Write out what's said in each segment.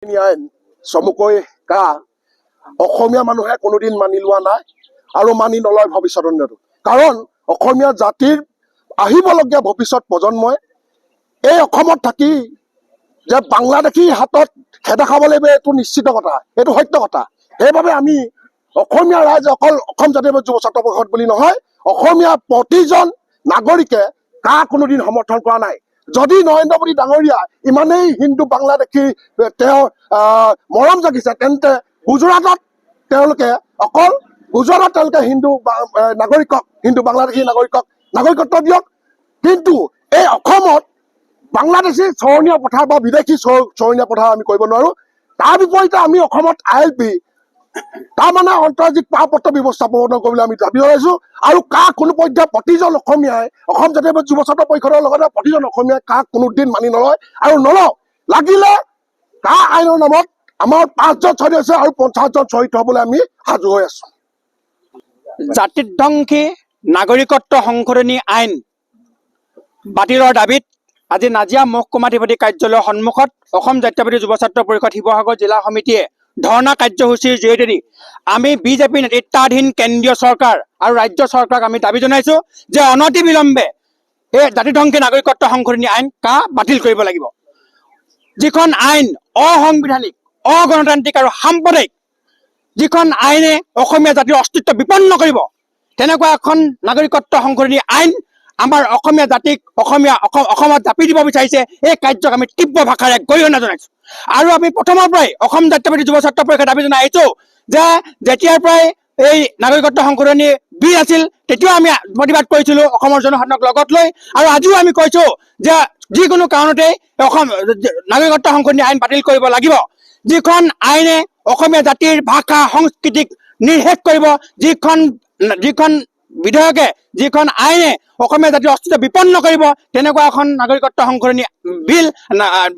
আইন চমুকৈ কা অসমীয়া মানুহে কোনোদিন মানি লোৱা নাই আৰু মানি নলয় ভৱিষ্যতলৈও। কাৰণ অসমীয়া জাতিৰ আহিবলগীয়া ভৱিষ্যত প্ৰজন্মই এই অসমত থাকি যে বাংলাদেশীৰ হাতত খেদা খাব লাগিব এইটো নিশ্চিত কথা, এইটো সত্য কথা। সেইবাবে আমি অসমীয়া ৰাইজ অকল অসম জাতীয় যুৱ ছাত্ৰ পৰিষদ বুলি নহয়, অসমীয়া প্ৰতিজন নাগৰিকে কা কোনোদিন সমৰ্থন কৰা নাই। যদি নৰেন্দ্ৰ মোদী ডাঙৰীয়া ইমানেই হিন্দু বাংলাদেশী তেওঁ মৰম জাগিছে, তেন্তে গুজৰাটত তেওঁলোকে অকল গুজৰাটত তেওঁলোকে হিন্দু নাগৰিকক, হিন্দু বাংলাদেশী নাগৰিকক নাগৰিকত্ব দিয়ক। কিন্তু এই অসমত বাংলাদেশী চৰণীয়া পথাৰ বা বিদেশী চৰণীয়া পথাৰ আমি কৰিব নোৱাৰো। তাৰ বিপৰীতে আমি অসমত ILP তাৰমানে অন্তৰ্জাতিক পাৰপত্ৰ ব্যৱস্থাপন কৰিবলৈ আমি দাবী জনাইছো। আৰু কাক কোনো পৰ্যায়ত প্ৰতিজন অসমীয়াই অসম জাতীয় যুৱ ছাত্ৰ পৰিষদৰ লগতে প্ৰতিজন অসমীয়াই কাক কোনোদিন মানি নলয় আৰু নলওঁ। লাগিলে কা আইনৰ নামত আমাৰ 5জন শ্বহীদ হৈছে আৰু 50জন শ্বহীদ হবলৈ আমি সাজু হৈ আছো। জাতিধ্বংসী নাগৰিকত্ব সংশোধনী আইন বাতিলৰ দাবীত আজি নাজিৰা মহকুমাধিপতি কাৰ্যালয়ৰ সন্মুখত অসম জাতীয়বাদী যুৱ ছাত্ৰ পৰিষদ শিৱসাগৰ জিলা সমিতিয়ে ধৰ্ণা কাৰ্যসূচীৰ জৰিয়তে আমি বিজেপি নেতৃত্বাধীন কেন্দ্ৰীয় চৰকাৰ আৰু ৰাজ্য চৰকাৰক আমি দাবী জনাইছো যে অনতি বিলম্বে এই জাতিধ্বংসী নাগৰিকত্ব সংশোধনী আইন কা বাতিল কৰিব লাগিব। যিখন আইন অসাংবিধানিক, অগণতান্ত্ৰিক আৰু সাম্প্ৰদায়িক, যিখন আইনে অসমীয়া জাতিৰ অস্তিত্ব বিপন্ন কৰিব, তেনেকুৱা এখন নাগৰিকত্ব সংশোধনী আইন আমাৰ অসমীয়া জাতিক অসমত জাপি দিব বিচাৰিছে। এই কাৰ্যক আমি তীব্ৰ ভাষাৰে গৰিহণা জনাইছো। আৰু আমি প্ৰথমৰ পৰাই অসম জাতীয়বাদী যুৱ ছাত্ৰ পৰিষদে দাবী জনাই আহিছো যে যেতিয়াৰ পৰাই এই নাগৰিকত্ব সংশোধনী বিল আছিল তেতিয়াও আমি প্ৰতিবাদ কৰিছিলো অসমৰ জনসাধাৰণক লগত লৈ। আৰু আজিও আমি কৈছো যে যিকোনো কাৰণতে অসম নাগৰিকত্ব সংশোধনী আইন বাতিল কৰিব লাগিব। যিখন আইনে অসমীয়া জাতিৰ ভাষা সংস্কৃতিক নিৰ্শেষ কৰিব, যিখন বিধেয়কে, যিখন আইনে অসমীয়া জাতিৰ অস্তিত্ব বিপন্ন কৰিব, তেনেকুৱা এখন নাগৰিকত্ব সংশোধনী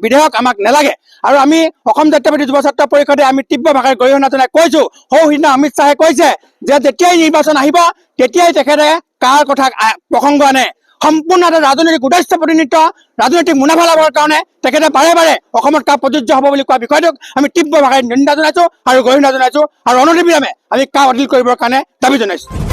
বিধেয়ক আমাক নালাগে। আৰু আমি অসম জাতীয়বাদী যুৱ ছাত্ৰ পৰিষদে আমি তীব্ৰ ভাষাৰে গৰিহণা জনাই কৈছো, সিদিনা অমিত শ্বাহে কৈছে যে যেতিয়াই নিৰ্বাচন আহিব তেতিয়াই তেখেতে কাৰ কথা প্ৰসংগ আনে। সম্পূৰ্ণ এটা ৰাজনৈতিক উদ্দেশ্য প্ৰতিনিধিত্ব, ৰাজনৈতিক মুনাফা লাভৰ কাৰণে তেখেতে বাৰে বাৰে অসমত কা প্ৰযোজ্য হ'ব বুলি কোৱা বিষয়টোক আমি তীব্ৰ ভাষাৰে নিন্দা জনাইছো আৰু গৰিহণা জনাইছো। আৰু অনতিবিলম্বে আমি কা বাতিল কৰিবৰ কাৰণে দাবী জনাইছো।